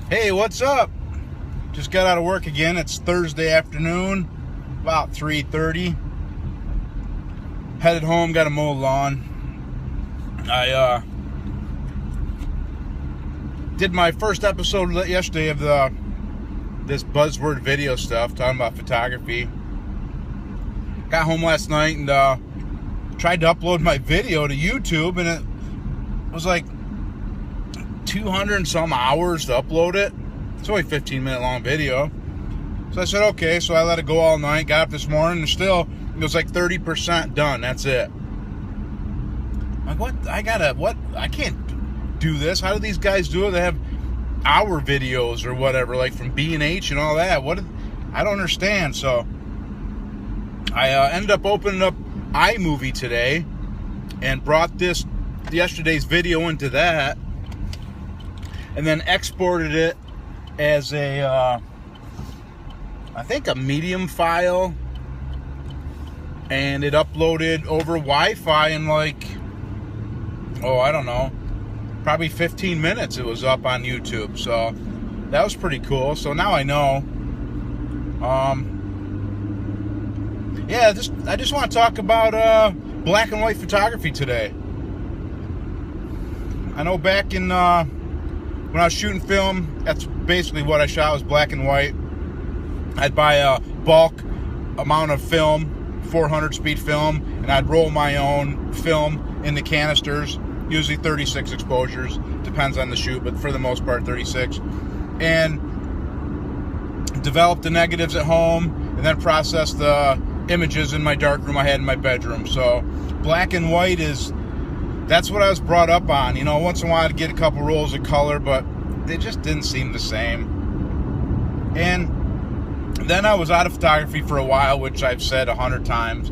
Hey, what's up? Just got out of work again. It's Thursday afternoon, about 3:30. Headed home, got to mow the lawn. I did my first episode yesterday of this Buzword video stuff, talking about photography. Got home last night and tried to upload my video to YouTube, and it was like 200 and some hours to upload it. It's only a 15-minute long video. So I said, okay. So I let it go all night. Got up this morning and still it was like 30% done. That's it. I'm like, what? I can't do this. How do these guys do it? They have hour videos or whatever, like from B&H and all that. I don't understand. So I ended up opening up iMovie today and brought yesterday's video into that, and then exported it as I think a medium file, and it uploaded over Wi-Fi in I don't know, probably 15 minutes it was up on YouTube. So that was pretty cool. So now I know. I just want to talk about black and white photography today. I know back in when I was shooting film, that's basically what I shot, was black and white. I'd buy a bulk amount of film, 400 speed film, and I'd roll my own film into canisters, usually 36 exposures, depends on the shoot, but for the most part 36, and develop the negatives at home, and then process the images in my darkroom I had in my bedroom. So black and white that's what I was brought up on. Once in a while I'd get a couple rolls of color, but they just didn't seem the same. And then I was out of photography for a while, which I've said 100 times.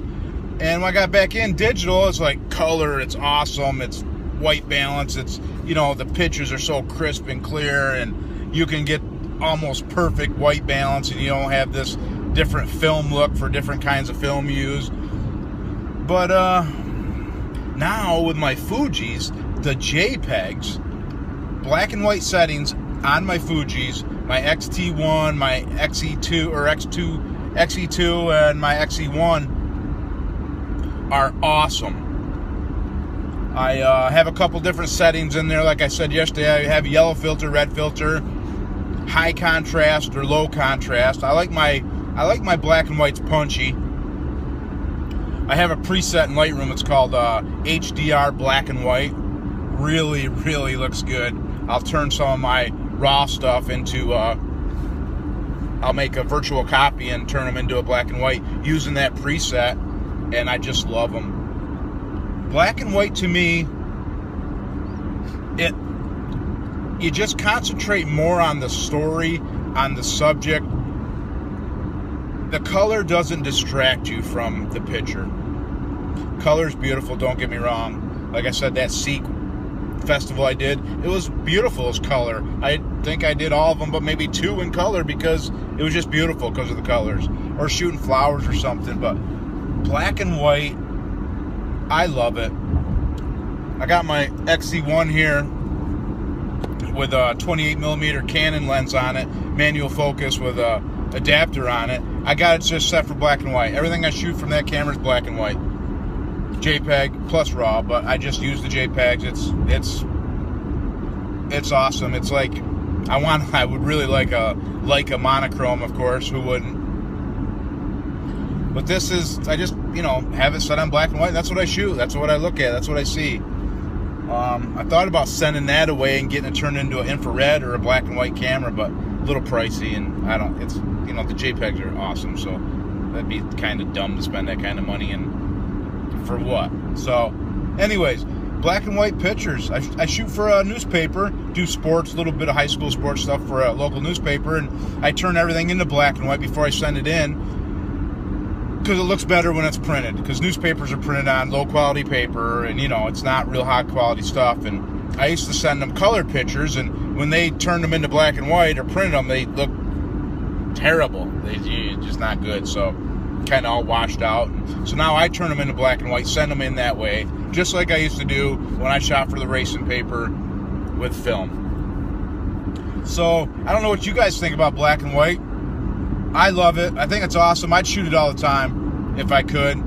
And when I got back in digital, it's like color, it's awesome, it's white balance, it's, the pictures are so crisp and clear, and you can get almost perfect white balance, and you don't have this different film look for different kinds of film you use. But now with my Fujis, the JPEGs, black and white settings on my Fujis, my XT1, my XE2 or XE2 and my XE1 are awesome. I have a couple different settings in there. Like I said yesterday, I have yellow filter, red filter, high contrast or low contrast. I like my black and whites punchy. I have a preset in Lightroom. It's called HDR black and white. Really, really looks good. I'll turn some of my raw stuff into, I'll make a virtual copy and turn them into a black and white using that preset, and I just love them. Black and white to me, you just concentrate more on the story, on the subject. The color doesn't distract you from the picture. Color's beautiful, don't get me wrong. Like I said, that Seek festival I did, it was beautiful as color. I think I did all of them, but maybe 2 in color because it was just beautiful because of the colors. Or shooting flowers or something. But black and white, I love it. I got my XE1 here with a 28mm Canon lens on it, manual focus with a adapter on it. I got it just set for black and white. Everything I shoot from that camera is black and white. JPEG plus RAW, but I just use the JPEGs. It's awesome. It's like I would really like a monochrome, of course. Who wouldn't? But this is, I just have it set on black and white. That's what I shoot. That's what I look at. That's what I see. I thought about sending that away and getting it turned into an infrared or a black and white camera, but a little pricey, and it's the JPEGs are awesome, so that'd be kind of dumb to spend that kind of money for what? So anyways, black and white pictures. I shoot for a newspaper, do sports, a little bit of high school sports stuff for a local newspaper, and I turn everything into black and white before I send it in, because it looks better when it's printed, because newspapers are printed on low quality paper, and it's not real high quality stuff. And I used to send them colored pictures, and when they turned them into black and white or printed them, they look terrible. They're just not good. So kind of all washed out. So now I turn them into black and white, send them in that way, just like I used to do when I shot for the racing paper with film. So I don't know what you guys think about black and white. I love it. I think it's awesome. I'd shoot it all the time if I could.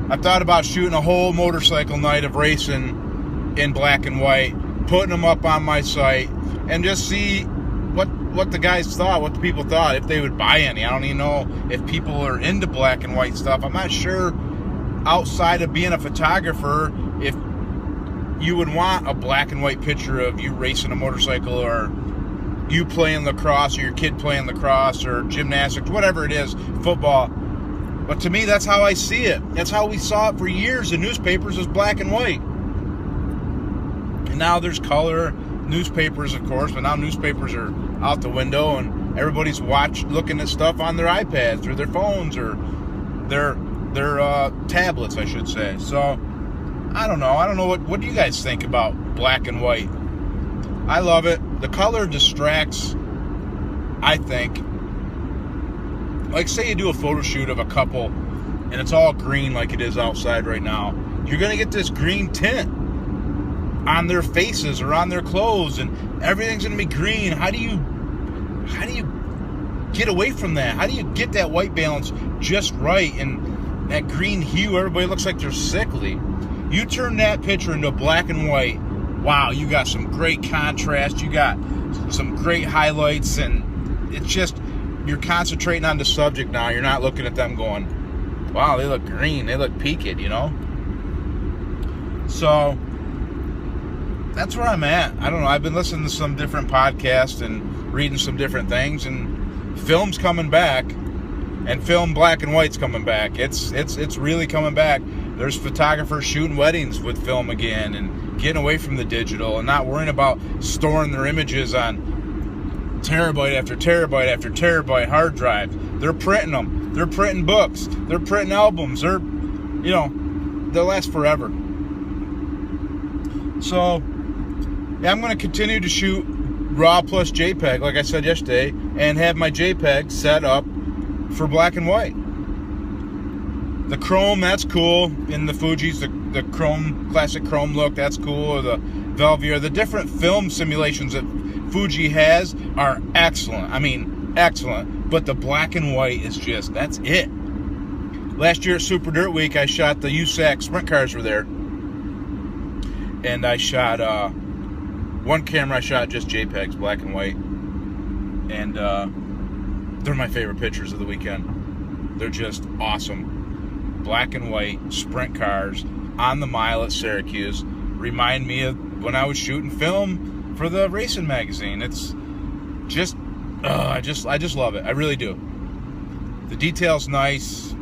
I've thought about shooting a whole motorcycle night of racing in black and white, putting them up on my site, and just see what the guys thought, what the people thought, if they would buy any. I don't even know if people are into black and white stuff. I'm not sure, outside of being a photographer, if you would want a black and white picture of you racing a motorcycle, or you playing lacrosse, or your kid playing lacrosse, or gymnastics, whatever it is, football. But to me, that's how I see it. That's how we saw it for years in newspapers, was black and white. And now there's color newspapers, of course, but now newspapers are out the window, and everybody's looking at stuff on their iPads or their phones or their tablets, I should say. So I don't know what do you guys think about black and white? I love it. The color distracts, I think. Like, say you do a photo shoot of a couple and it's all green like it is outside right now, you're gonna get this green tint on their faces or on their clothes, and everything's gonna be green. How do you get away from that? How do you get that white balance just right, and that green hue? Everybody looks like they're sickly. You turn that picture into black and white, wow, you got some great contrast, you got some great highlights, and it's just, you're concentrating on the subject now. You're not looking at them going, wow, they look green, they look peaked, you know? So that's where I'm at. I don't know. I've been listening to some different podcasts and reading some different things, and film's coming back, and film black and white's coming back. It's really coming back. There's photographers shooting weddings with film again, and getting away from the digital, and not worrying about storing their images on terabyte after terabyte after terabyte hard drives. They're printing them. They're printing books. They're printing albums. They'll last forever. So yeah, I'm going to continue to shoot RAW plus JPEG, like I said yesterday, and have my JPEG set up for black and white. The chrome, that's cool. In the Fujis, the chrome, classic chrome look, that's cool. Or the Velvier, the different film simulations that Fuji has are excellent. I mean, excellent. But the black and white is just, that's it. Last year at Super Dirt Week, I shot the USAC sprint cars were there. And I shot, one camera I shot just JPEGs, black and white. And they're my favorite pictures of the weekend. They're just awesome. Black and white sprint cars on the mile at Syracuse remind me of when I was shooting film for the racing magazine. It's just, I just love it. I really do. The detail's nice.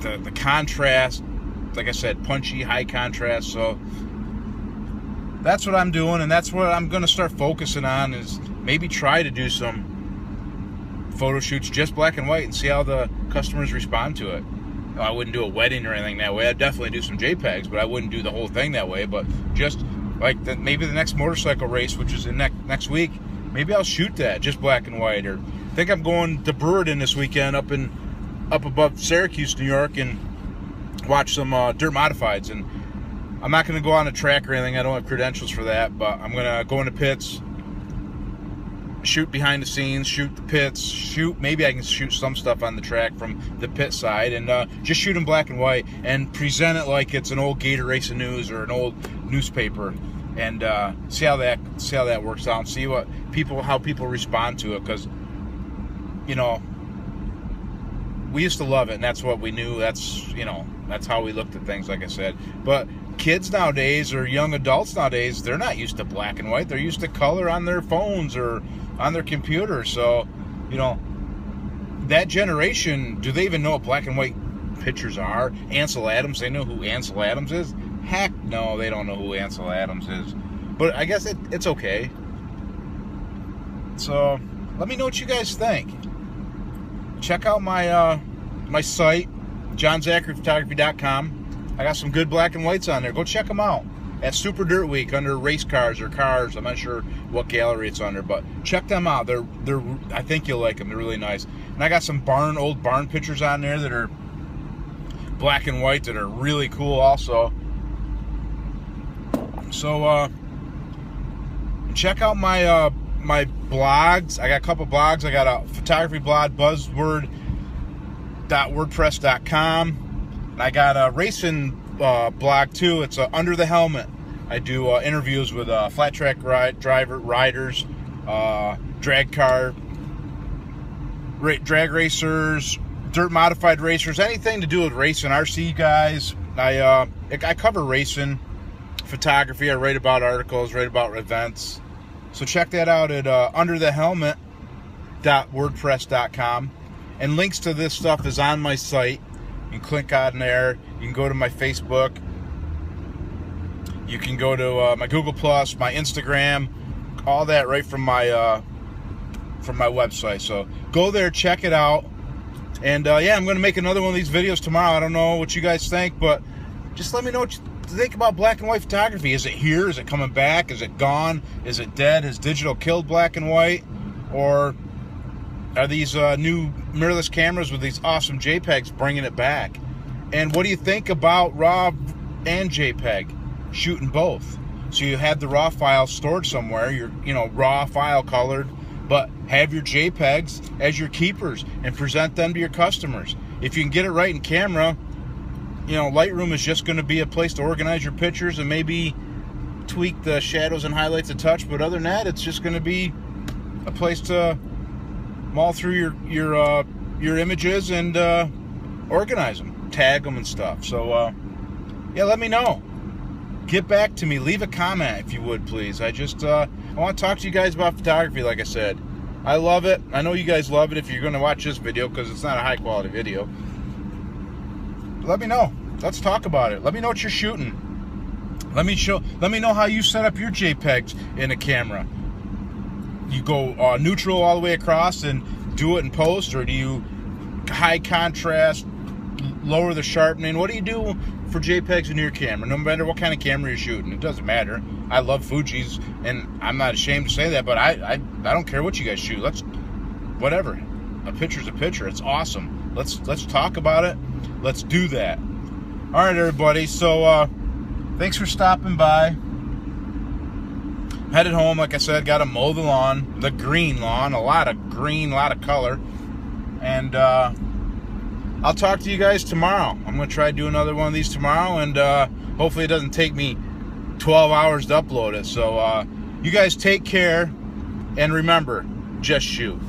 The contrast, like I said, punchy, high contrast. So that's what I'm doing, and that's what I'm going to start focusing on, is maybe try to do some photo shoots just black and white and see how the customers respond to it. I wouldn't do a wedding or anything that way. I'd definitely do some JPEGs, but I wouldn't do the whole thing that way. But just like maybe the next motorcycle race, which is in next week, maybe I'll shoot that just black and white. Or I think I'm going to Buzword this weekend up above Syracuse, New York, and watch some dirt modifieds. And I'm not going to go on a track or anything. I don't have credentials for that, but I'm going to go into pits, shoot behind the scenes, shoot the pits, maybe I can shoot some stuff on the track from the pit side, and just shoot in black and white and present it like it's an old Gator Racing News or an old newspaper, and see how that works out, and see how people respond to it. Because we used to love it, and that's what we knew. That's how we looked at things, like I said. But kids nowadays, or young adults nowadays, they're not used to black and white. They're used to color on their phones or on their computer. So, that generation, do they even know what black and white pictures are? Ansel Adams, they know who Ansel Adams is? Heck no, they don't know who Ansel Adams is. But I guess it's okay. So, let me know what you guys think. Check out my my site, johnzacharyphotography.com. I got some good black and whites on there. Go check them out. At Super Dirt Week under race cars or cars. I'm not sure what gallery it's under, but check them out. They're I think you'll like them. They're really nice. And I got some old barn pictures on there that are black and white that are really cool also. So Check out my my blogs. I got a couple blogs. I got a photography blog, Buzword.wordpress.com. And I got a racing blog too. It's Under the Helmet. I do interviews with flat track riders, drag car, drag racers, dirt modified racers, anything to do with racing, RC guys. I cover racing, photography. I write about articles, write about events. So check that out at underthehelmet.wordpress.com. And links to this stuff is on my site. You can click on there. You can go to my Facebook. You can go to my Google Plus, my Instagram, all that right from my website. So go there, check it out. And yeah, I'm going to make another one of these videos tomorrow. I don't know what you guys think, but just let me know what you think about black and white photography. Is it here? Is it coming back? Is it gone? Is it dead? Has digital killed black and white? Or are these new mirrorless cameras with these awesome JPEGs bringing it back? And what do you think about RAW and JPEG? Shooting both. So you have the RAW file stored somewhere, your RAW file colored, but have your JPEGs as your keepers and present them to your customers. If you can get it right in camera, Lightroom is just going to be a place to organize your pictures and maybe tweak the shadows and highlights a touch. But other than that, it's just going to be a place to mull through your images and organize them, tag them and stuff. So yeah, let me know. Get back to me. Leave a comment if you would, please. I want to talk to you guys about photography. Like I said, I love it. I know you guys love it if you're going to watch this video, because it's not a high quality video. Let me know. Let's talk about it. Let me know what you're shooting. Let me know how you set up your JPEGs in a camera. You go neutral all the way across and do it in post, or do you high contrast, lower the sharpening? What do you do for JPEGs in your camera? No matter what kind of camera you're shooting, it doesn't matter. I love Fuji's, and I'm not ashamed to say that, but I don't care what you guys shoot. Whatever. A picture's a picture. It's awesome. Let's talk about it. Let's do that. All right, everybody. So thanks for stopping by. Headed home, like I said. Got to mow the lawn, the green lawn. A lot of green, a lot of color. And I'll talk to you guys tomorrow. I'm going to try to do another one of these tomorrow, and hopefully it doesn't take me 12 hours to upload it. So you guys take care, and remember, just shoot.